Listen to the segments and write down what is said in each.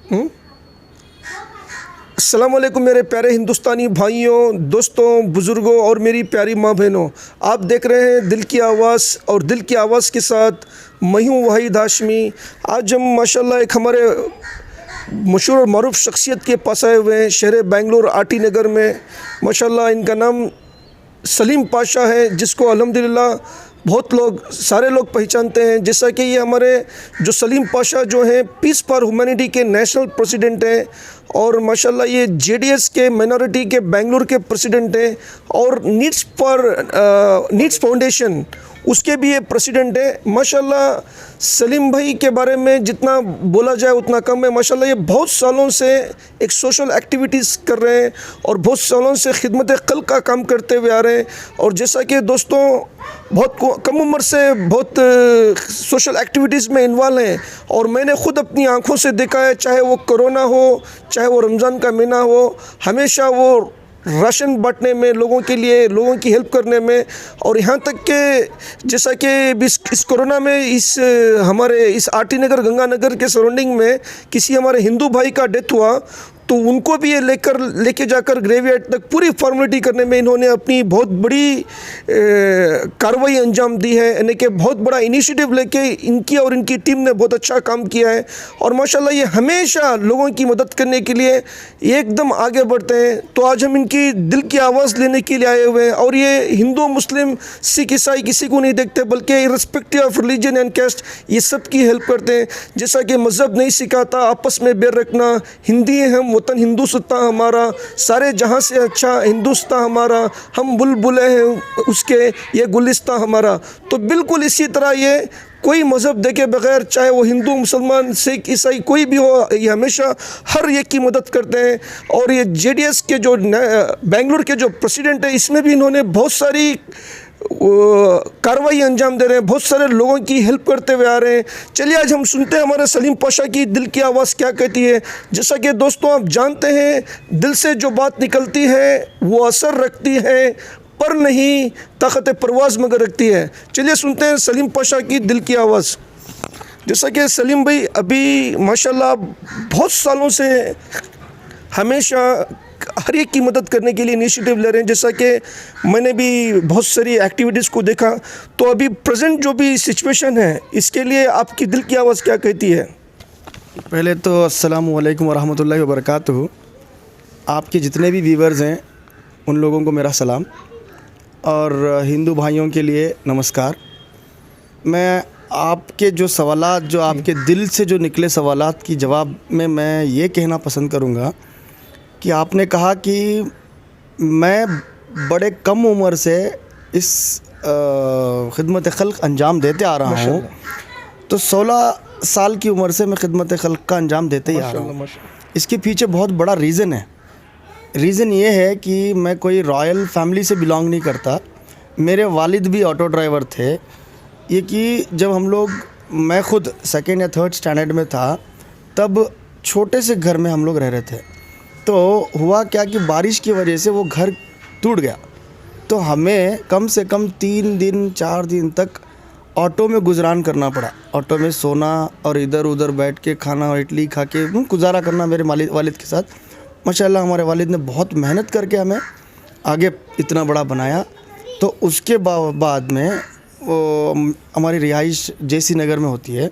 अस्सलाम वालेकुम मेरे प्यारे हिंदुस्तानी भाइयों, दोस्तों, बुज़ुर्गों और मेरी प्यारी माँ बहनों। आप देख रहे हैं दिल की आवाज़ और दिल की आवाज़ के साथ मैं हूँ वाहिद हाशमी। आज हम माशाल्लाह एक हमारे मशहूर और मरूफ शख्सियत के पास आए हुए हैं शहर बेंगलोर आटी नगर में। माशाल्लाह इनका नाम सलीम पाशा है, जिसको अल्हम्दुलिल्लाह सारे लोग पहचानते हैं। जैसा कि ये हमारे जो सलीम पाशा जो हैं पीस फॉर ह्यूमैनिटी के नेशनल प्रेसिडेंट हैं और माशाल्लाह ये जेडीएस के माइनॉरिटी के बेंगलुरु के प्रेसिडेंट हैं और नीड्स फाउंडेशन उसके भी ये प्रेसिडेंट है। माशाल्लाह सलीम भाई के बारे में जितना बोला जाए उतना कम है। माशाल्लाह ये बहुत सालों से एक सोशल एक्टिविटीज़ कर रहे हैं और बहुत सालों से खिदमत खल्क़ का काम करते हुए आ रहे हैं। और जैसा कि दोस्तों बहुत कम उम्र से बहुत सोशल एक्टिविटीज़ में इन्वॉल्व हैं और मैंने ख़ुद अपनी आँखों से देखा है, चाहे वो कोरोना हो, चाहे वो रमज़ान का महीना हो, हमेशा वो राशन बांटने में, लोगों के लिए लोगों की हेल्प करने में। और यहाँ तक कि जैसा कि इस कोरोना में हमारे इस आटी नगर गंगानगर के सराउंडिंग में किसी हमारे हिंदू भाई का डेथ हुआ तो उनको भी ये लेके जाकर ग्रेवयार्ड तक पूरी फॉर्मेलिटी करने में इन्होंने अपनी बहुत बड़ी कार्रवाई अंजाम दी है। यानी कि बहुत बड़ा इनिशिएटिव लेके इनकी और इनकी टीम ने बहुत अच्छा काम किया है और माशाल्लाह ये हमेशा लोगों की मदद करने के लिए एकदम आगे बढ़ते हैं। तो आज हम इनकी दिल की आवाज़ लेने के लिए आए हुए हैं और ये हिंदू, मुस्लिम, सिख, ईसाई किसी को नहीं देखते, बल्कि irrespective of religion and caste ये सब की हेल्प करते हैं। जैसा कि मज़हब नहीं सिखाता आपस में बैर रखना, हिंदी हैं हम, वतन हिंदुस्तान हमारा, सारे जहाँ से अच्छा हिंदुस्तान हमारा, हम बुलबुलें हैं उसके, ये गुलिस्तान हमारा। तो बिल्कुल इसी तरह ये कोई मज़हब देखे बगैर, चाहे वो हिंदू, मुसलमान, सिख, ईसाई कोई भी हो, ये हमेशा हर एक की मदद करते हैं। और ये जेडीएस के जो बेंगलुरु के जो प्रेसिडेंट है इसमें भी इन्होंने बहुत सारी कार्रवाई अंजाम दे रहे हैं, बहुत सारे लोगों की हेल्प करते हुए आ रहे हैं। चलिए आज हम सुनते हैं हमारे सलीम पाशा की दिल की आवाज़ क्या कहती है। जैसा कि दोस्तों आप जानते हैं दिल से जो बात निकलती है वो असर रखती है, पर नहीं ताकत परवाज़ मगर रखती है। चलिए सुनते हैं सलीम पाशा की दिल की आवाज़। जैसा कि सलीम भाई अभी माशाल्लाह बहुत सालों से हमेशा हर एक की मदद करने के लिए इनिशिएटिव ले रहे हैं। जैसा कि मैंने भी बहुत सारी एक्टिविटीज़ को देखा, तो अभी प्रेजेंट जो भी सिचुएशन है इसके लिए आपकी दिल की आवाज़ क्या कहती है? पहले तो अस्सलामु अलैकुम वरहमतुल्लाहि वबरकातुहू। आपके जितने भी व्यूवर्स हैं उन लोगों को मेरा सलाम और हिंदू भाइयों के लिए नमस्कार। मैं आपके जो सवालात, जो आपके दिल से जो निकले सवालात की जवाब में मैं ये कहना पसंद करूँगा कि आपने कहा कि मैं बड़े कम उम्र से इस खिदमत खल्क़ अंजाम देते आ रहा हूँ। तो 16 साल की उम्र से मैं खिदमत खल्क़ का अंजाम देते ही आ रहा हूँ। इसके पीछे बहुत बड़ा रीज़न है। रीज़न ये है कि मैं कोई रॉयल फैमिली से बिलोंग नहीं करता। मेरे वालिद भी ऑटो ड्राइवर थे। ये कि जब मैं ख़ुद सेकेंड या थर्ड स्टैंडर्ड में था तब छोटे से घर में हम लोग रह रहे थे। तो हुआ क्या कि बारिश की वजह से वो घर टूट गया, तो हमें कम से कम 3 दिन 4 दिन तक ऑटो में गुजरान करना पड़ा। ऑटो में सोना और इधर उधर बैठ के खाना और इडली खा के गुजारा करना मेरे वालिद के साथ। माशाल्लाह हमारे वालिद ने बहुत मेहनत करके हमें आगे इतना बड़ा बनाया। तो उसके बाद में हमारी रिहाइश जेसी नगर में होती है,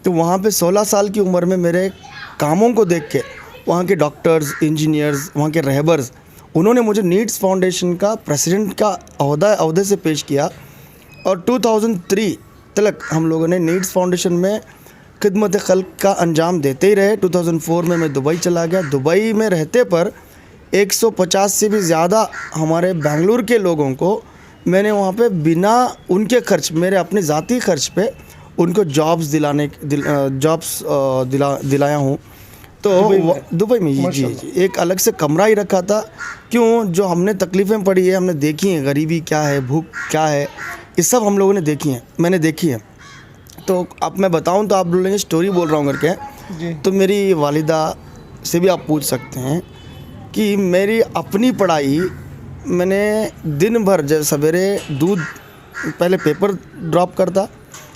तो वहाँ पे 16 साल की उम्र में मेरे कामों को देख के वहाँ के डॉक्टर्स, इंजीनियर्स, वहाँ के रहबर्स, उन्होंने मुझे नीड्स फाउंडेशन का प्रेसिडेंट का अहदे से पेश किया और 2003 तक हम लोगों ने नीड्स फाउंडेशन में खिदमत खल्क़ का अंजाम देते ही रहे। 2004 में मैं दुबई चला गया। दुबई में रहते पर 150 से भी ज़्यादा हमारे बेंगलुरु के लोगों को मैंने वहाँ पे बिना उनके खर्च, मेरे अपने ज़ाती खर्च पे उनको जॉब्स दिलाया हूँ। तो दुबई में जी एक अलग से कमरा ही रखा था। क्यों, जो हमने तकलीफ़ें पड़ी है, हमने देखी हैं, गरीबी क्या है, भूख क्या है, ये सब हम लोगों ने देखी हैं, मैंने देखी है। तो अब मैं बताऊं तो आप बोलेंगे स्टोरी बोल रहा हूँ करके। तो मेरी वालिदा से भी आप पूछ सकते हैं कि मेरी अपनी पढ़ाई मैंने दिन भर, जब सवेरे दूध, पहले पेपर ड्रॉप करता,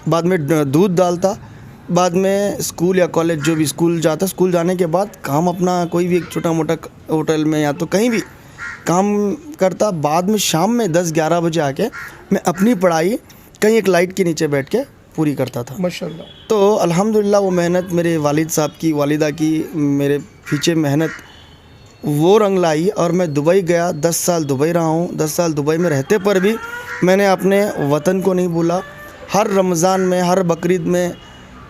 बाद में दूध डालता, बाद में स्कूल या कॉलेज जो भी स्कूल जाता, स्कूल जाने के बाद काम अपना कोई भी एक छोटा मोटा होटल में या तो कहीं भी काम करता। बाद में शाम में 10-11 बजे आके मैं अपनी पढ़ाई कहीं एक लाइट के नीचे बैठ के पूरी करता था। माशाल्लाह। तो अल्हम्दुलिल्लाह वो मेहनत मेरे वालिद साहब की, वालिदा की, मेरे पीछे मेहनत वो रंग लाई और मैं दुबई गया। 10 साल दुबई रहा हूँ। 10 साल दुबई में रहते पर भी मैंने अपने वतन को नहीं भूला। हर रमज़ान में, हर बकरीद में,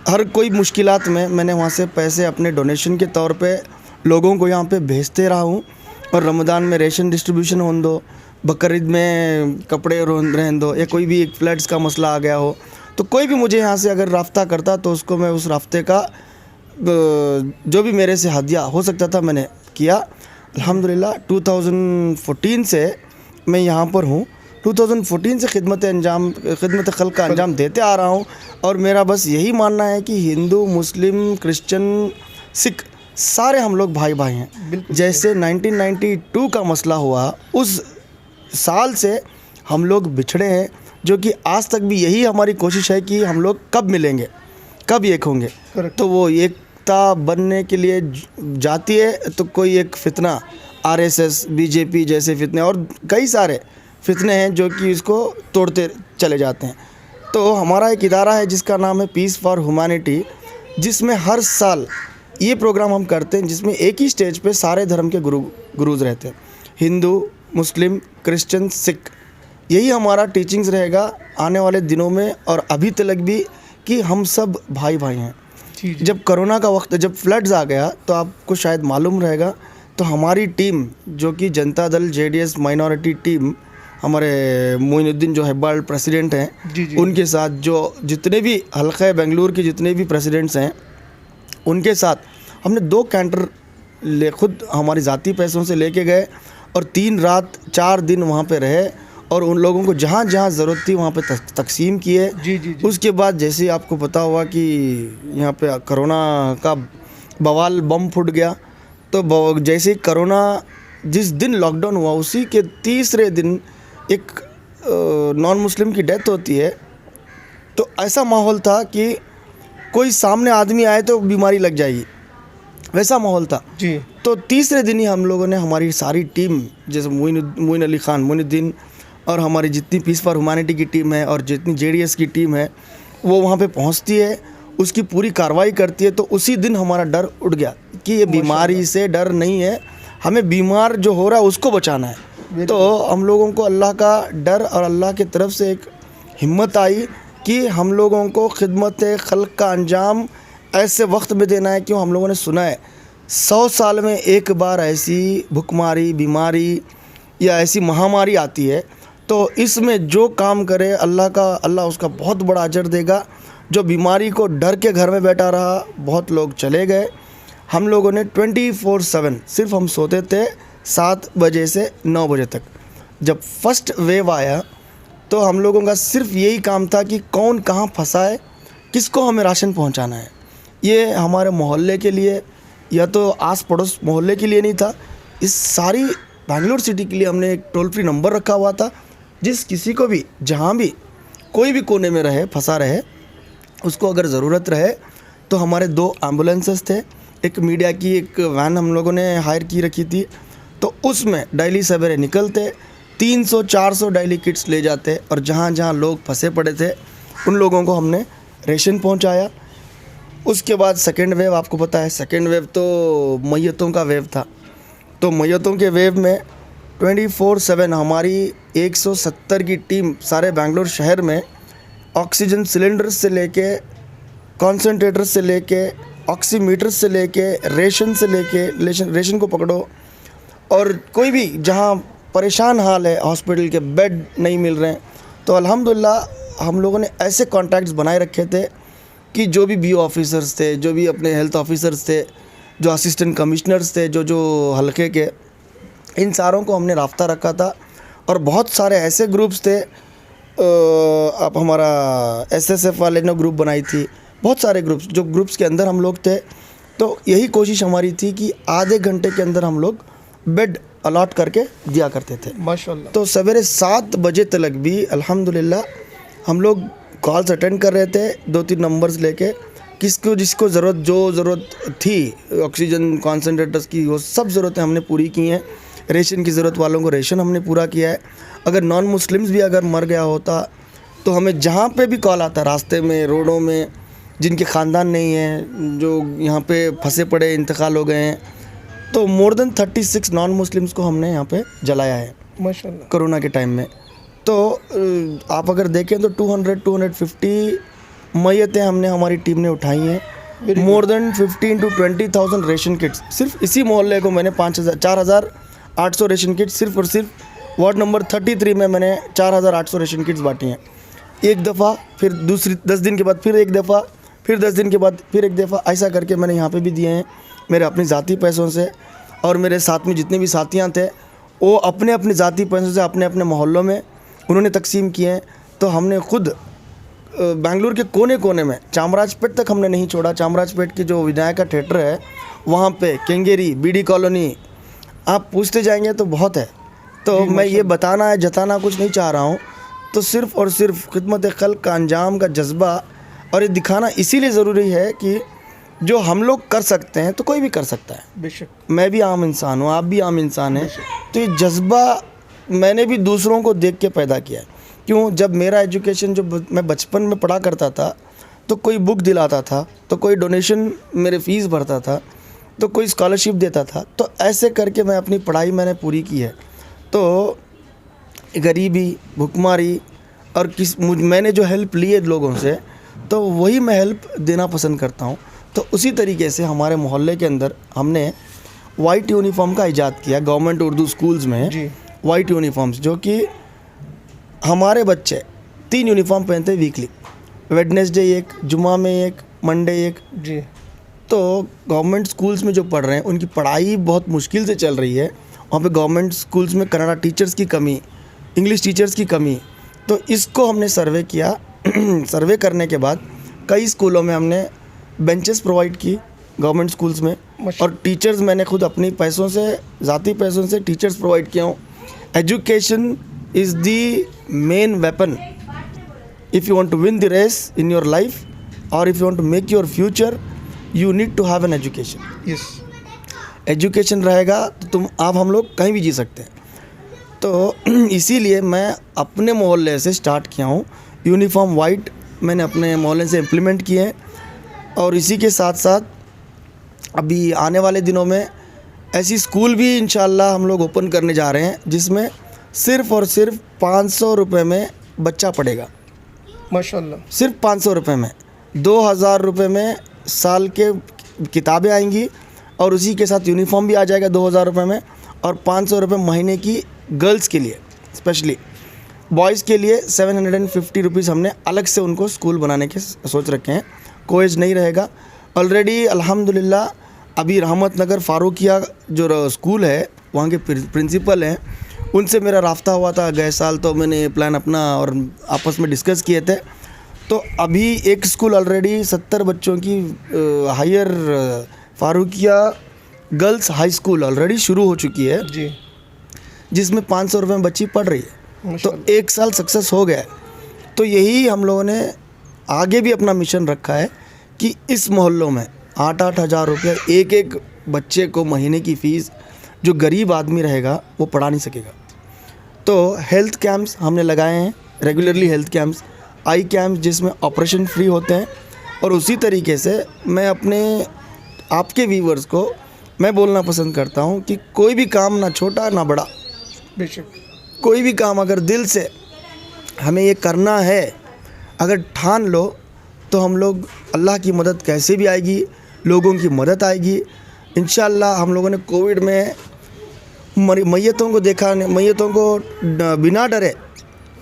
हर कोई मुश्किलात में मैंने वहाँ से पैसे अपने डोनेशन के तौर पे लोगों को यहाँ पे भेजते रहा हूँ। और रमज़ान में रेशन डिस्ट्रीब्यूशन हो दो, बकरीद में कपड़े रहन दो, या कोई भी एक फ्लड्स का मसला आ गया हो, तो कोई भी मुझे यहाँ से अगर राफ्ता करता तो उसको मैं उस राफ्ते का जो भी मेरे से हदिया हो सकता था मैंने किया। अल्हम्दुलिल्लाह 2014 से मैं यहाँ पर हूँ। 2014 से खिदमत खल्क का अंजाम देते आ रहा हूँ। और मेरा बस यही मानना है कि हिंदू, मुस्लिम, क्रिश्चियन, सिख सारे हम लोग भाई भाई हैं। जैसे 1992 का मसला हुआ, उस साल से हम लोग बिछड़े हैं, जो कि आज तक भी यही हमारी कोशिश है कि हम लोग कब मिलेंगे, कब एक होंगे। तो वो एकता बनने के लिए जाती है तो कोई एक फितना, आरएसएस, बीजेपी जैसे फितने और कई सारे फितने हैं जो कि इसको तोड़ते चले जाते हैं। तो हमारा एक इदारा है जिसका नाम है पीस फॉर ह्यूमैनिटी, जिसमें हर साल ये प्रोग्राम हम करते हैं, जिसमें एक ही स्टेज पे सारे धर्म के गुरुज रहते हैं, हिंदू, मुस्लिम, क्रिश्चियन, सिख। यही हमारा टीचिंग्स रहेगा आने वाले दिनों में और अभी तक भी, कि हम सब भाई भाई हैं। जब कोरोना का वक्त, जब फ्लड्स आ गया तो आपको शायद मालूम रहेगा, तो हमारी टीम जो कि Janata Dal JDS minority team, हमारे मोइनुद्दीन जो हेब्बाल प्रेसिडेंट हैं, उनके साथ जो जितने भी हल्का बेंगलुरु के जितने भी प्रेसिडेंट्स हैं, उनके साथ हमने 2 कैंटर खुद हमारी ज़ाती पैसों से लेके गए और 3 रात 4 दिन वहाँ पे रहे और उन लोगों को जहाँ जहाँ ज़रूरत थी वहाँ पे तकसीम किए। उसके बाद जैसे आपको पता हुआ कि यहाँ पे कोरोना का बवाल बम फूट गया, तो जैसे कोरोना जिस दिन लॉकडाउन हुआ उसी के तीसरे दिन एक नॉन मुस्लिम की डेथ होती है। तो ऐसा माहौल था कि कोई सामने आदमी आए तो बीमारी लग जाएगी, वैसा माहौल था जी। तो तीसरे दिन ही हम लोगों ने, हमारी सारी टीम, जैसे मोइन अली ख़ान, मोइनुद्दीन और हमारी जितनी पीस फॉर ह्यूमैनिटी की टीम है और जितनी जेडीएस की टीम है, वो वहाँ पे पहुँचती है, उसकी पूरी कार्रवाई करती है। तो उसी दिन हमारा डर उठ गया कि ये बीमारी से डर नहीं है, हमें बीमार जो हो रहा है उसको बचाना है। तो हम लोगों को अल्लाह का डर और अल्लाह की तरफ से एक हिम्मत आई कि हम लोगों को खिदमत खल्क का अंजाम ऐसे वक्त में देना है। क्यों, हम लोगों ने सुना है 100 साल में एक बार ऐसी भुखमारी, बीमारी या ऐसी महामारी आती है, तो इसमें जो काम करे अल्लाह उसका बहुत बड़ा अजर देगा। जो बीमारी को डर के घर में बैठा रहा, बहुत लोग चले गए। हम लोगों ने 24/7 सिर्फ हम सोते थे 7 बजे से 9 बजे तक। जब फर्स्ट वेव आया तो हम लोगों का सिर्फ यही काम था कि कौन कहाँ फंसा है, किसको हमें राशन पहुंचाना है। ये हमारे मोहल्ले के लिए या तो आस पड़ोस मोहल्ले के लिए नहीं था, इस सारी बेंगलुरु सिटी के लिए हमने एक टोल फ्री नंबर रखा हुआ था। जिस किसी को भी, जहाँ भी, कोई भी कोने में रहे, फंसा रहे, उसको अगर ज़रूरत रहे तो हमारे 2 एम्बुलेंसेस थे, एक मीडिया की एक वैन हम लोगों ने हायर की रखी थी। तो उसमें डेली सवेरे निकलते, 300-400 डेली किट्स ले जाते और जहाँ जहाँ लोग फंसे पड़े थे उन लोगों को हमने रेशन पहुँचाया। उसके बाद सेकेंड वेव, आपको पता है सेकेंड वेव तो मैयतों का वेव था। तो मैयतों के वेव में 24/7 हमारी 170 की टीम सारे बेंगलुरु शहर में ऑक्सीजन सिलेंडर से लेके, कॉन्सेंट्रेटर से लेके, ऑक्सीमीटर से लेके, रेशन से लेके, रेशन को पकड़ो, और कोई भी जहाँ परेशान हाल है, हॉस्पिटल के बेड नहीं मिल रहे हैं, तो अल्हम्दुलिल्लाह हम लोगों ने ऐसे कॉन्टैक्ट्स बनाए रखे थे कि जो भी बीओ ऑफिसर्स थे, जो भी अपने हेल्थ ऑफिसर्स थे, जो असिस्टेंट कमिश्नर्स थे, जो हल्के के, इन सारों को हमने राब्ता रखा था। और बहुत सारे ऐसे ग्रुप्स थे, अब हमारा एसएसएफ वाले ने ग्रुप बनाई थी, बहुत सारे ग्रुप्स, जो ग्रुप्स के अंदर हम लोग थे। तो यही कोशिश हमारी थी कि आधे घंटे के अंदर हम लोग बेड अलॉट करके दिया करते थे माशाल्लाह। तो सवेरे 7 बजे तक भी अल्हम्दुलिल्लाह हम लोग कॉल्स अटेंड कर रहे थे, 2-3 नंबर्स लेके, किसको जिसको ज़रूरत थी ऑक्सीजन कॉन्सेंट्रेटर्स की, वो सब ज़रूरतें हमने पूरी की हैं। रेशन की ज़रूरत वालों को रेशन हमने पूरा किया है। अगर नॉन मुस्लिम्स भी अगर मर गया होता तो हमें जहाँ पे भी कॉल आता, रास्ते में, रोडों में, जिनके ख़ानदान नहीं है, जो यहाँ पे फंसे पड़े इंतकाल हो गए हैं, तो मोर देन 36 नॉन मुस्लिम्स को हमने यहाँ पे जलाया है माशाल्लाह। कोरोना के टाइम में। तो आप अगर देखें तो 200-250 मैयतें हमने हमारी टीम ने उठाई हैं। More than 15 to 20,000 ration kits, सिर्फ इसी मोहल्ले को मैंने 4,800 रेशन किट्स सिर्फ और सिर्फ वार्ड नंबर 33 में मैंने 4,800 रेशन किट्स बांटी हैं। एक दफ़ा, फिर दूसरी 10 दिन के बाद फिर एक दफ़ा, फिर 10 दिन के बाद फिर एक दफ़ा, ऐसा करके मैंने यहाँ पे भी दिए हैं मेरे अपने ज़ाती पैसों से। और मेरे साथ में जितने भी साथियाँ थे वो अपने अपने ज़ाती पैसों से अपने अपने मोहल्लों में उन्होंने तकसीम किए हैं। तो हमने खुद बेंगलुरु के कोने कोने में, चामराजपेट तक हमने नहीं छोड़ा। चामराजपेट की जो विनायका थिएटर है वहाँ पे, केंगेरी, बीडी कॉलोनी, आप पूछते जाएंगे तो बहुत है। तो मैं ये बताना जताना कुछ नहीं चाह रहा हूँ, तो सिर्फ़ और सिर्फ खिदमत खल्क़ का अंजाम का जज्बा, और ये दिखाना इसीलिए ज़रूरी है कि जो हम लोग कर सकते हैं तो कोई भी कर सकता है। बेशक। मैं भी आम इंसान हूँ, आप भी आम इंसान हैं। तो ये जज्बा मैंने भी दूसरों को देख के पैदा किया है। क्यों? जब मेरा एजुकेशन, जो मैं बचपन में पढ़ा करता था, तो कोई बुक दिलाता था, तो कोई डोनेशन मेरे फ़ीस भरता था, तो कोई स्कॉलरशिप देता था। तो ऐसे करके मैं अपनी पढ़ाई मैंने पूरी की है। तो गरीबी, भुखमारी और मैंने जो हेल्प ली है लोगों से, तो वही मैं हेल्प देना पसंद करता हूँ। तो उसी तरीके से हमारे मोहल्ले के अंदर हमने वाइट यूनिफॉर्म का इजाद किया। गवर्नमेंट उर्दू स्कूल्स में वाइट यूनिफॉर्म्स, जो कि हमारे बच्चे 3 यूनिफॉर्म पहनते हैं वीकली, वेडनेसडे एक, जुमा में एक, मंडे एक जी। तो गवर्नमेंट स्कूल्स में जो पढ़ रहे हैं उनकी पढ़ाई बहुत मुश्किल से चल रही है। वहाँ पे गवर्नमेंट स्कूल्स में कन्नड़ा टीचर्स की कमी, इंग्लिश टीचर्स की कमी। तो इसको हमने सर्वे किया। सर्वे करने के बाद कई स्कूलों में हमने बेंचेस प्रोवाइड की गवर्नमेंट स्कूल्स में, और टीचर्स मैंने खुद अपनी पैसों से, ज़ाती पैसों से टीचर्स प्रोवाइड किया हूँ। Education is the main weapon if you want to win the race in your life और if you want to make your future, you need to have an education. Yes. Education रहेगा तो आप हम लोग कहीं भी जी सकते हैं। तो इसीलिए मैं अपने मोहल्ले से स्टार्ट किया हूँ। यूनिफॉर्म वाइट मैंने अपने मोहल्ले से इम्प्लीमेंट किए हैं। और इसी के साथ साथ अभी आने वाले दिनों में ऐसी स्कूल भी इंशाल्लाह हम लोग ओपन करने जा रहे हैं, जिसमें सिर्फ़ और सिर्फ 500 रुपये में बच्चा पढ़ेगा। माशाल्लाह। सिर्फ 500 रुपये में, 2,000 रुपये में साल के किताबें आएंगी, और उसी के साथ यूनिफॉर्म भी आ जाएगा 2,000 रुपये में, और 500 रुपये महीने की गर्ल्स के लिए। स्पेशली बॉयज़ के लिए 750 रुपीज़ हमने अलग से उनको स्कूल बनाने के सोच रखे हैं। कोएज नहीं रहेगा। ऑलरेडी अल्हम्दुलिल्लाह अभी रहमत नगर फारूकिया जो स्कूल है, वहाँ के प्रिंसिपल हैं, उनसे मेरा राब्ता हुआ था गए साल। तो मैंने प्लान अपना और आपस में डिस्कस किए थे। तो अभी एक स्कूल ऑलरेडी 70 बच्चों की higher Farooqia girls high school already शुरू हो चुकी है जी, जिसमें 500 रुपये में बच्ची पढ़ रही है। तो 1 साल सक्सेस हो गया है। तो यही हम लोगों ने आगे भी अपना मिशन रखा है कि इस मोहल्लों में 8-8 हज़ार रुपये एक एक बच्चे को महीने की फ़ीस, जो गरीब आदमी रहेगा वो पढ़ा नहीं सकेगा। तो हेल्थ कैंप्स हमने लगाए हैं, रेगुलरली हेल्थ कैंप्स, आई कैंप्स जिसमें ऑपरेशन फ्री होते हैं। और उसी तरीके से मैं अपने आपके व्यूवर्स को मैं बोलना पसंद करता हूँ कि कोई भी काम, ना छोटा ना बड़ा, बेशक कोई भी काम अगर दिल से हमें ये करना है, अगर ठान लो, तो हम लोग, अल्लाह की मदद कैसे भी आएगी, लोगों की मदद आएगी इंशाअल्लाह। हम लोगों ने कोविड में मैयतों को देखा, मैयतों को बिना डरे,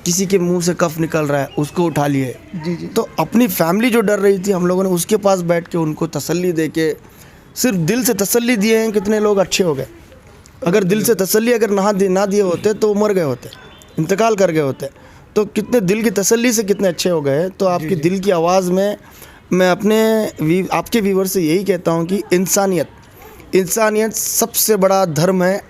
किसी के मुंह से कफ निकल रहा है उसको उठा लिए। जी जी। तो अपनी फैमिली जो डर रही थी, हम लोगों ने उसके पास बैठ के उनको तसल्ली दे के, सिर्फ दिल से तसल्ली दिए हैं। कितने लोग अच्छे हो गए। अगर दिल से तसल्ली अगर ना दिए होते तो मर गए होते, इंतकाल कर गए होते। तो कितने दिल की तसल्ली से कितने अच्छे हो गए। तो आपकी दिल की आवाज़ में मैं आपके व्यूवर से यही कहता हूँ कि इंसानियत सबसे बड़ा धर्म है।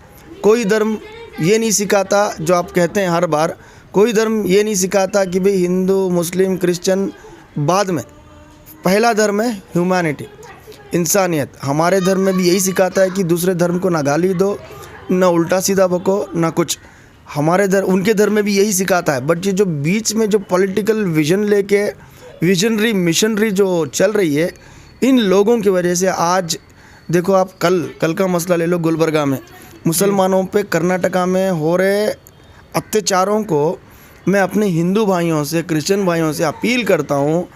कोई धर्म ये नहीं सिखाता, जो आप कहते हैं हर बार, कोई धर्म ये नहीं सिखाता कि भाई हिंदू, मुस्लिम, क्रिश्चियन बाद में, पहला धर्म है ह्यूमैनिटी, इंसानियत। हमारे धर्म में भी यही सिखाता है कि दूसरे धर्म को ना गाली दो, ना उल्टा सीधा बको, ना कुछ। हमारे धर्म, उनके धर्म में भी यही सिखाता है। बट ये जो बीच में जो पॉलिटिकल विजन लेके विजनरी मिशनरी जो चल रही है, इन लोगों की वजह से आज देखो आप, कल का मसला ले लो, गुलबर्गा में मुसलमानों पे कर्नाटका में हो रहे अत्याचारों को मैं अपने हिंदू भाइयों से, क्रिश्चियन भाइयों से अपील करता हूँ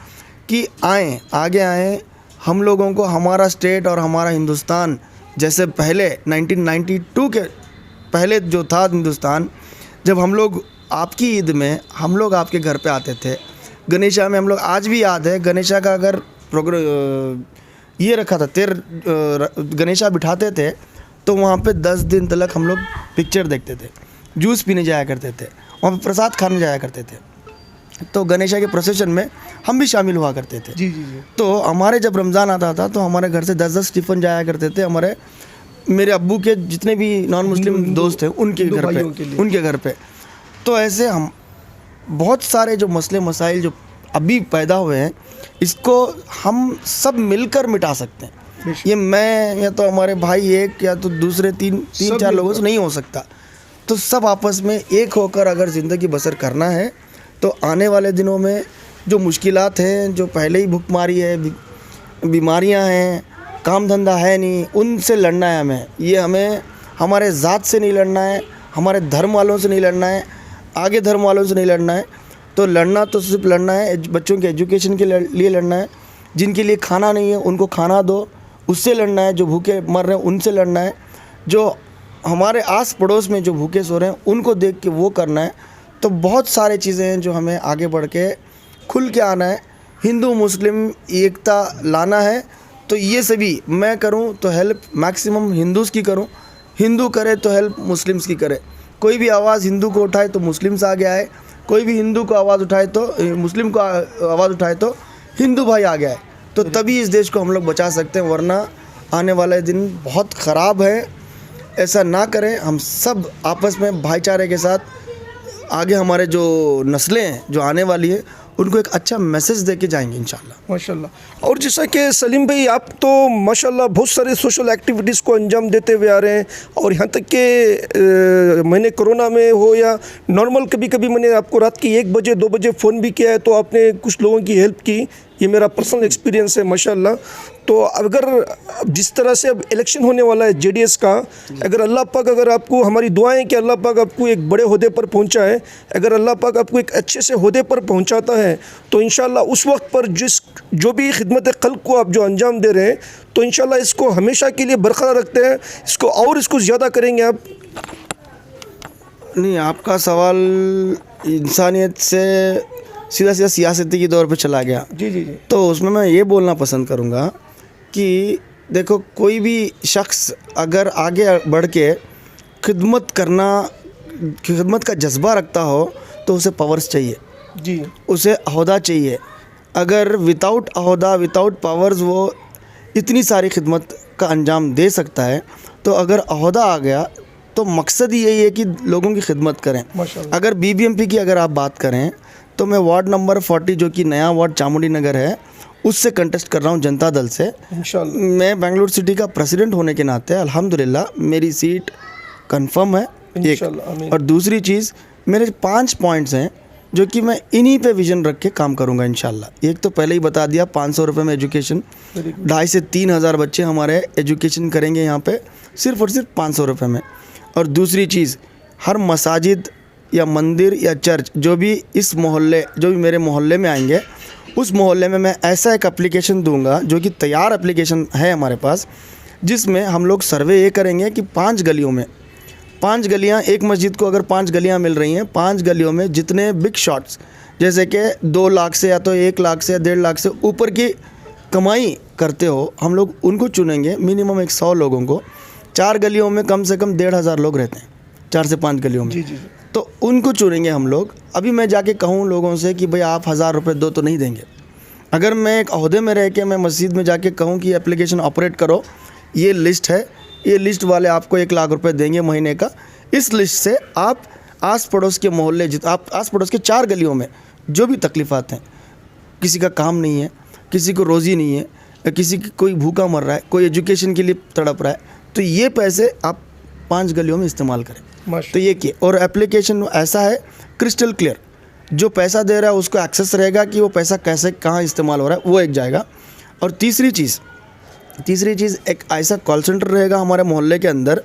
कि आगे आएँ। हम लोगों को हमारा स्टेट और हमारा हिंदुस्तान जैसे पहले 1992 के पहले जो था हिंदुस्तान, जब हम लोग आपकी ईद में हम लोग आपके घर पे आते थे, गणेशा में हम लोग, आज भी याद है गणेशा का अगर ये रखा था गणेशा बिठाते थे तो वहाँ पे 10 दिन तक हम लोग पिक्चर देखते थे, जूस पीने जाया करते थे, वहाँ पे प्रसाद खाने जाया करते थे। तो गणेशा के प्रोसेशन में हम भी शामिल हुआ करते थे। जी जी जी। तो हमारे जब रमज़ान आता था तो हमारे घर से 10-10 टिफ़िन जाया करते थे। मेरे अब्बू के जितने भी नॉन मुस्लिम दोस्त हैं उनके घर पे। तो ऐसे हम बहुत सारे जो मसले मसाइल जो अभी पैदा हुए हैं, इसको हम सब मिलकर मिटा सकते हैं। ये मैं या तो हमारे भाई एक या तो दूसरे तीन चार लोगों से नहीं हो सकता। तो सब आपस में एक होकर अगर ज़िंदगी बसर करना है तो आने वाले दिनों में जो मुश्किलात हैं, जो पहले ही भुखमारी है, बीमारियां हैं, काम धंधा है नहीं, उनसे लड़ना है हमें। ये हमें हमारे ज़ात से नहीं लड़ना है, हमारे धर्म वालों से नहीं लड़ना है, आगे धर्म वालों से नहीं लड़ना है। तो लड़ना तो सिर्फ लड़ना है बच्चों के एजुकेशन के लिए लड़ना है। जिनके लिए खाना नहीं है उनको खाना दो, उससे लड़ना है। जो भूखे मर रहे हैं उनसे लड़ना है। जो हमारे आस पड़ोस में जो भूखे सो रहे हैं उनको देख के वो करना है। तो बहुत सारी चीज़ें हैं जो हमें आगे बढ़ के खुल के आना है। हिंदू मुस्लिम एकता लाना है। तो ये सभी मैं करूं तो हेल्प मैक्सिमम हिंदूज़ की करूं, हिंदू करे तो हेल्प मुस्लिम्स की करे। कोई भी आवाज़ हिंदू को उठाए तो मुस्लिम्स आगे आए, कोई भी हिंदू को आवाज़ उठाए तो मुस्लिम को आवाज़ उठाए तो हिंदू भाई आगे आए। तो तभी इस देश को हम लोग बचा सकते हैं, वरना आने वाले दिन बहुत ख़राब है। ऐसा ना करें, हम सब आपस में भाईचारे के साथ आगे हमारे जो नस्लें हैं जो आने वाली है उनको एक अच्छा मैसेज दे के जाएंगे इंशाल्लाह। माशाल्लाह। और जैसा कि सलीम भाई, आप तो माशाल्लाह बहुत सारे सोशल एक्टिविटीज़ को अंजाम देते हुए आ रहे हैं। और यहाँ तक कि मैंने कोरोना में हो या नॉर्मल कभी कभी मैंने आपको रात के 1 बजे 2 बजे फ़ोन भी किया है, तो आपने कुछ लोगों की हेल्प की। ये मेरा पर्सनल एक्सपीरियंस है माशाल्लाह। तो अगर जिस तरह से अब इलेक्शन होने वाला है जेडीएस का, अगर अल्लाह पाक, अगर आपको, हमारी दुआएं कि अल्लाह पाक आपको एक बड़े ओहदे पर पहुंचाए, अगर अल्लाह पाक आपको एक अच्छे से ओहदे पर पहुंचाता है तो इंशाल्लाह उस वक्त पर जो भी खिदमत खल्क को आप जो अंजाम दे रहे हैं, तो इंशाल्लाह इसको हमेशा के लिए बरकरार रखते हैं, इसको ज़्यादा करेंगे आप। नहीं, आपका सवाल इंसानियत से सीधा सियासती की दौर पे चला गया। जी जी जी। तो उसमें मैं ये बोलना पसंद करूँगा कि देखो, कोई भी शख्स अगर आगे बढ़ के खिदमत का जज्बा रखता हो तो उसे पावर्स चाहिए जी, उसे अहदा चाहिए। अगर विदाउट अहदा, विदाउट पावर्स वो इतनी सारी खिदमत का अंजाम दे सकता है, तो अगर अहदा आ गया तो मकसद ही यही है कि लोगों की खिदमत करें। अगर बीबीएमपी की अगर आप बात करें तो मैं वार्ड नंबर 40 जो कि नया वार्ड चामुंडी नगर है उससे कंटेस्ट कर रहा हूँ जनता दल से। इंशाल्लाह मैं बेंगलुरु सिटी का प्रेसिडेंट होने के नाते अल्हम्दुलिल्लाह मेरी सीट कंफर्म है एक। और दूसरी चीज़, मेरे 5 पॉइंट्स हैं जो कि मैं इन्हीं पे विज़न रख के काम करूँगा इंशाल्लाह। एक तो पहले ही बता दिया, 500 रुपये में एजुकेशन, 2,500 से 3,000 बच्चे हमारे एजुकेशन करेंगे यहाँ पे सिर्फ़ और सिर्फ 500 रुपये में। और दूसरी चीज़, हर मसाजिद या मंदिर या चर्च जो भी मेरे मोहल्ले में आएंगे, उस मोहल्ले में मैं ऐसा एक एप्लीकेशन दूंगा जो कि तैयार एप्लीकेशन है हमारे पास, जिसमें हम लोग सर्वे ये करेंगे कि 5 गलियों में 5 गलियाँ, एक मस्जिद को अगर 5 गलियाँ मिल रही हैं, 5 गलियों में जितने बिग शॉट्स जैसे कि 2 लाख से या तो 1 लाख से या 1.5 लाख से ऊपर की कमाई करते हो, हम लोग उनको चुनेंगे। मिनिमम 100 लोगों को, 4 गलियों में कम से कम 1,500 लोग रहते हैं, 4 से 5 गलियों में। जी। तो उनको चुनेंगे हम लोग। अभी मैं जाके कहूँ लोगों से कि भाई आप 1,000 रुपये दो तो नहीं देंगे। अगर मैं एक ओहदे में रह के मैं मस्जिद में जाके कहूँ कि एप्लीकेशन ऑपरेट करो, ये लिस्ट है, ये लिस्ट वाले आपको 1 लाख रुपए देंगे महीने का। इस लिस्ट से आप आस पड़ोस के मोहल्ले, आप आस पड़ोस के 4 गलियों में जो भी तकलीफ़ात हैं, किसी का काम नहीं है, किसी को रोज़ी नहीं है, या किसी की कोई भूखा मर रहा है, कोई एजुकेशन के लिए तड़प रहा है, तो ये पैसे आप 5 गलियों में इस्तेमाल करें। तो ये किए। और एप्लीकेशन ऐसा है क्रिस्टल क्लियर, जो पैसा दे रहा है उसको एक्सेस रहेगा कि वो पैसा कैसे कहाँ इस्तेमाल हो रहा है, वो एक जाएगा। और तीसरी चीज़ एक ऐसा कॉल सेंटर रहेगा हमारे मोहल्ले के अंदर।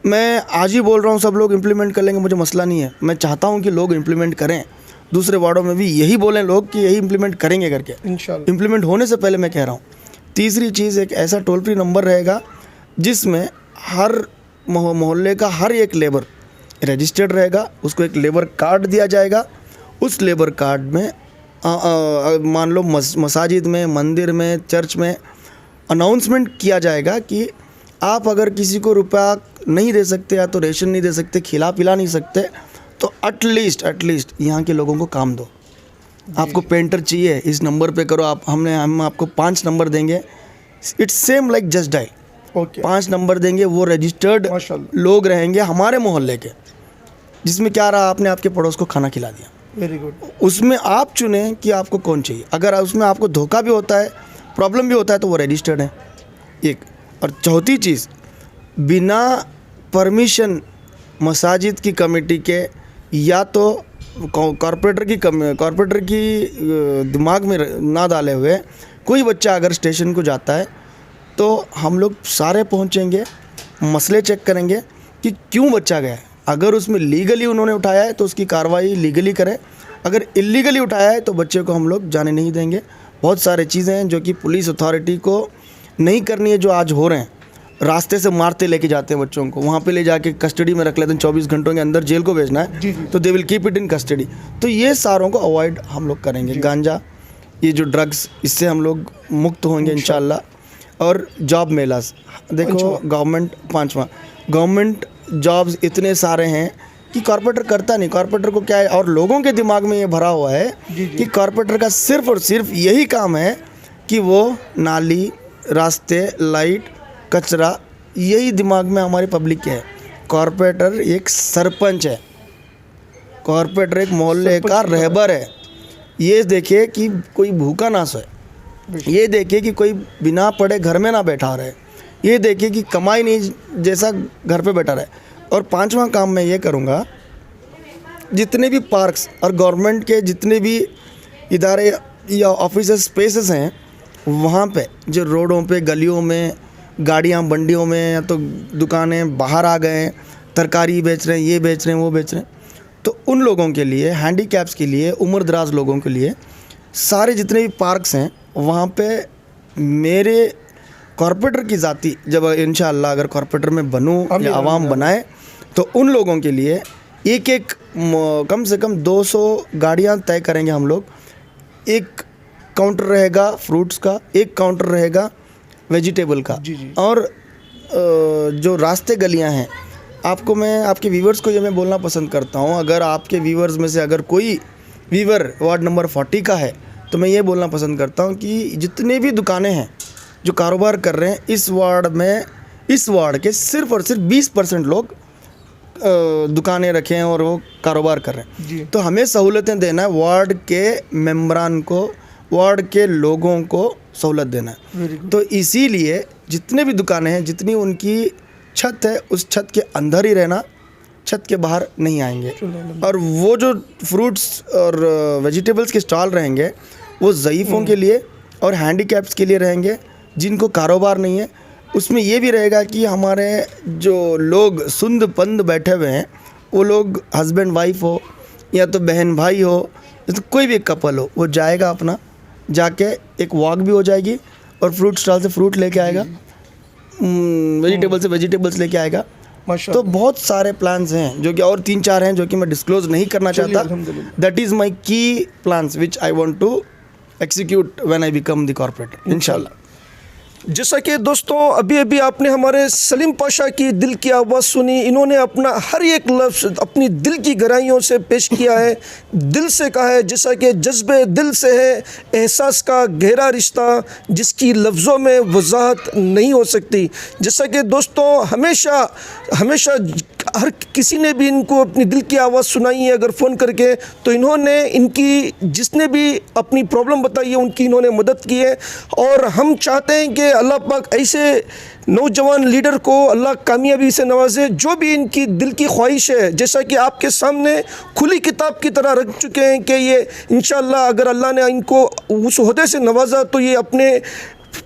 मैं आज ही बोल रहा हूँ, सब लोग इम्प्लीमेंट कर लेंगे, मुझे मसला नहीं है। मैं चाहता हूँ कि लोग इम्प्लीमेंट करें, दूसरे वार्डों में भी यही बोलें लोग कि यही इम्प्लीमेंट करेंगे करके। इंशाल्लाह। इम्प्लीमेंट होने से पहले मैं कह रहा हूँ। तीसरी चीज़, एक ऐसा टोल फ्री नंबर रहेगा जिसमें हर मोहल्ले का हर एक लेबर रजिस्टर्ड रहेगा, उसको एक लेबर कार्ड दिया जाएगा। उस लेबर कार्ड में मान लो मसाजिद में, मंदिर में, चर्च में अनाउंसमेंट किया जाएगा कि आप अगर किसी को रुपया नहीं दे सकते या तो रेशन नहीं दे सकते, खिला पिला नहीं सकते, तो एटलीस्ट यहाँ के लोगों को काम दो। आपको पेंटर चाहिए, इस नंबर पे करो आप। हम आपको 5 नंबर देंगे। It's same like just dial. Okay. 5 number देंगे, वो रजिस्टर्ड माशाल्लाह। लोग रहेंगे हमारे मोहल्ले के, जिसमें क्या रहा, आपने आपके पड़ोस को खाना खिला दिया। Very good. उसमें आप चुनें कि आपको कौन चाहिए। अगर उसमें आपको धोखा भी होता है, प्रॉब्लम भी होता है, तो वो रजिस्टर्ड है एक। और चौथी चीज़, बिना परमिशन मसाजिद की कमेटी के या तो कॉरपोरेटर की दिमाग में ना डाले हुए कोई बच्चा अगर स्टेशन को जाता है, तो हम लोग सारे पहुंचेंगे, मसले चेक करेंगे कि क्यों बच्चा गया है। अगर उसमें लीगली उन्होंने उठाया है तो उसकी कार्रवाई लीगली करें, अगर इलीगली उठाया है तो बच्चे को हम लोग जाने नहीं देंगे। बहुत सारे चीज़ें हैं जो कि पुलिस अथॉरिटी को नहीं करनी है, जो आज हो रहे हैं। रास्ते से मारते लेके जाते हैं बच्चों को, वहाँ पे ले जाके कस्टडी में रख लेते हैं, 24 घंटों के अंदर जेल को भेजना है, तो they will keep it in custody. तो ये सारों को अवॉइड हम लोग करेंगे। गांजा, ये जो ड्रग्स, इससे हम लोग मुक्त होंगे इंशाल्लाह। और जॉब मेलास देखो, गवर्नमेंट 5वां गवर्नमेंट जॉब्स इतने सारे हैं कि कॉर्पोरेटर करता नहीं। कॉर्पोरेटर को क्या है, और लोगों के दिमाग में ये भरा हुआ है कि कॉर्पोरेटर का सिर्फ और सिर्फ यही काम है कि वो नाली, रास्ते, लाइट, कचरा, यही दिमाग में हमारी पब्लिक के है। कॉर्पोरेटर एक सरपंच है, कॉर्पोरेटर एक मोहल्ले का रहबर है। ये देखे कि कोई भूखा ना सोए, ये देखे कि कोई बिना पढ़े घर में ना बैठा रहे, ये देखे कि कमाई नहीं जैसा घर पे बैठा रहे। और 5वां काम मैं ये करूँगा, जितने भी पार्क्स और गवर्नमेंट के जितने भी इदारे या ऑफिस स्पेसेस हैं, वहाँ पे जो रोडों पे, गलियों में, गाड़ियाँ बंडियों में, या तो दुकानें बाहर आ गए हैं, तरकारी बेच रहे हैं, ये बेच रहे हैं, वो बेच रहे हैं, तो उन लोगों के लिए, हैंडीकैप्स के लिए, उम्र दराज लोगों के लिए सारे जितने भी पार्क्स हैं, वहाँ पे मेरे कॉर्पोरेटर की ज़ाती, जब इंशाअल्लाह अगर कॉर्पोरेटर में बनूँ या आवाम बनाए, तो उन लोगों के लिए एक कम से कम 200 गाड़ियाँ तय करेंगे हम लोग। एक काउंटर रहेगा फ्रूट्स का, एक काउंटर रहेगा वेजिटेबल का। और जो रास्ते गलियां हैं, आपको मैं, आपके व्यूवर्स को ये मैं बोलना पसंद करता हूं, अगर आपके व्यूवर्स में से अगर कोई व्यूवर वार्ड नंबर 40 का है, तो मैं ये बोलना पसंद करता हूं कि जितने भी दुकानें हैं जो कारोबार कर रहे हैं इस वार्ड में, इस वार्ड के सिर्फ और सिर्फ 20% लोग दुकानें रखे हैं और वो कारोबार कर रहे हैं। तो हमें सहूलतें देना है, वार्ड के मेंबरान को, वार्ड के लोगों को सहूलत देना है। तो इसीलिए जितने भी दुकानें हैं, जितनी उनकी छत है, उस छत के अंदर ही रहना, छत के बाहर नहीं आएंगे। और वो जो फ्रूट्स और वेजिटेबल्स के स्टॉल रहेंगे, वो ज़ईफ़ों के लिए और हैंडीकैप्स के लिए रहेंगे, जिनको कारोबार नहीं है। उसमें ये भी रहेगा कि हमारे जो लोग सुंद पंद बैठे हुए हैं, वो लोग हस्बैंड वाइफ हो या तो बहन भाई हो, तो कोई भी कपल हो, वो जाएगा अपना, जाके एक वॉक भी हो जाएगी और फ्रूट स्टॉल से फ्रूट लेके आएगा, वेजिटेबल से वेजिटेबल्स लेके आएगा। तो बहुत सारे प्लान्स हैं जो कि, और 3-4 हैं जो कि मैं डिस्क्लोज नहीं करना चाहता। That is my key plans which I want to execute when I become the corporator, इंशाल्लाह। जैसा कि दोस्तों अभी अभी आपने हमारे सलीम पाशा की दिल की आवाज़ सुनी। इन्होंने अपना हर एक लफ्ज़ अपनी दिल की गहराइयों से पेश किया है, दिल से कहा है, जैसा कि जज्बे दिल से है, एहसास का गहरा रिश्ता जिसकी लफ्ज़ों में वजाहत नहीं हो सकती। जैसा कि दोस्तों हमेशा हमेशा हर किसी ने भी इनको अपनी दिल की आवाज़ सुनाई है अगर फ़ोन करके, तो इन्होंने इनकी जिसने भी अपनी प्रॉब्लम बताई है उनकी इन्होंने मदद की है। और हम चाहते हैं कि अल्लाह पाक ऐसे नौजवान लीडर को अल्लाह कामयाबी से नवाजे, जो भी इनकी दिल की ख्वाहिश है, जैसा कि आपके सामने खुली किताब की तरह रख चुके हैं कि ये इंशाअल्लाह अगर अल्लाह ने इनको उस ओहदे से नवाजा तो ये अपने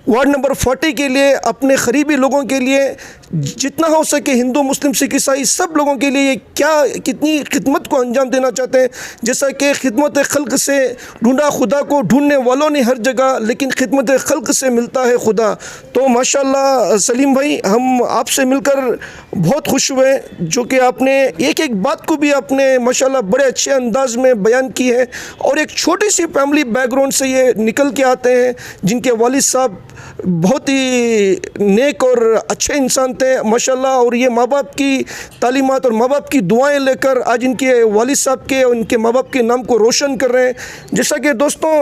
वार्ड नंबर 40 के लिए, अपने करीबी लोगों के लिए जितना हो सके, हिंदू मुस्लिम सिख ईसाई सब लोगों के लिए क्या कितनी खिदमत को अंजाम देना चाहते हैं। जैसा कि खिदमत खल्क से ढूंढा खुदा को, ढूंढने वालों ने हर जगह, लेकिन खिदमत खल्क से मिलता है खुदा। तो माशाल्लाह सलीम भाई, हम आपसे मिलकर बहुत खुश हुए, जो कि आपने एक एक बात को भी आपने माशाल्लाह बड़े अच्छे अंदाज में बयान की है। और एक छोटी सी फैमिली बैकग्राउंड से ये निकल के आते हैं, जिनके वालिद साहब बहुत ही नेक और अच्छे इंसान थे माशाल्लाह। और ये माँ बाप की तालीमात और माँ बाप की दुआएं लेकर आज इनके वालिद साहब के और इनके माँ बाप के नाम को रोशन कर रहे हैं। जैसा कि दोस्तों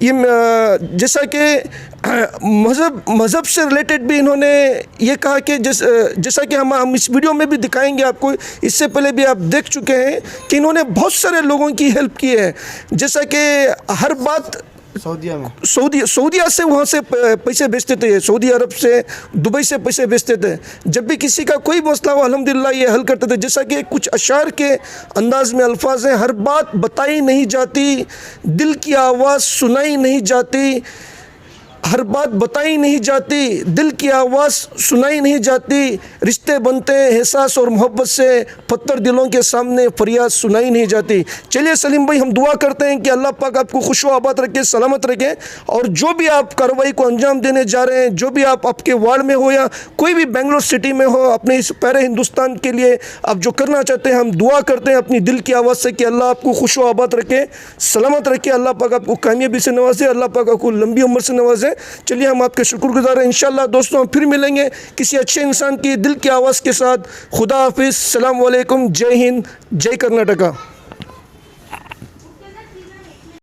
ये जैसा कि मज़हब से रिलेटेड भी इन्होंने ये कहा कि जैसा कि हम इस वीडियो में भी दिखाएंगे आपको, इससे पहले भी आप देख चुके हैं कि इन्होंने बहुत सारे लोगों की हेल्प की है। जैसा कि हर बात सऊदीया से वहाँ से पैसे भेजते थे, सऊदी अरब से, दुबई से पैसे भेजते थे। जब भी किसी का कोई मसला हो अल्हम्दुलिल्लाह ये हल करते थे। जैसा कि कुछ अशार के अंदाज में अल्फाज हैं, हर बात बताई नहीं जाती, दिल की आवाज़ सुनाई नहीं जाती, हर बात बताई नहीं जाती, दिल की आवाज़ सुनाई नहीं जाती, रिश्ते बनते हैं एहसास और मोहब्बत से, पत्थर दिलों के सामने फरियाद सुनाई नहीं जाती। चलिए सलीम भाई, हम दुआ करते हैं कि अल्लाह पाक आपको खुश व आबाद रखे, सलामत रखे। और जो भी आप कार्रवाई को अंजाम देने जा रहे हैं, जो भी आप आपके वार्ड में हो या कोई भी बेंगलोर सिटी में हो, अपने इस प्यारे हिंदुस्तान के लिए आप जो करना चाहते हैं, हम दुआ करते हैं अपनी दिल की आवाज़ से कि अल्लाह आपको खुश व आबाद रखे, सलामत रखे, अल्लाह पाक आपको कामयाबी से नवाजे, अल्लाह पाक आपको लंबी उम्र से नवाजे। चलिए हम आपके शुक्रगुजार हैं। इंशाअल्लाह दोस्तों हम फिर मिलेंगे किसी अच्छे इंसान की दिल की आवाज़ के साथ। खुदा हाफिज़, सलाम वालेकुम, जय हिंद, जय कर्नाटका।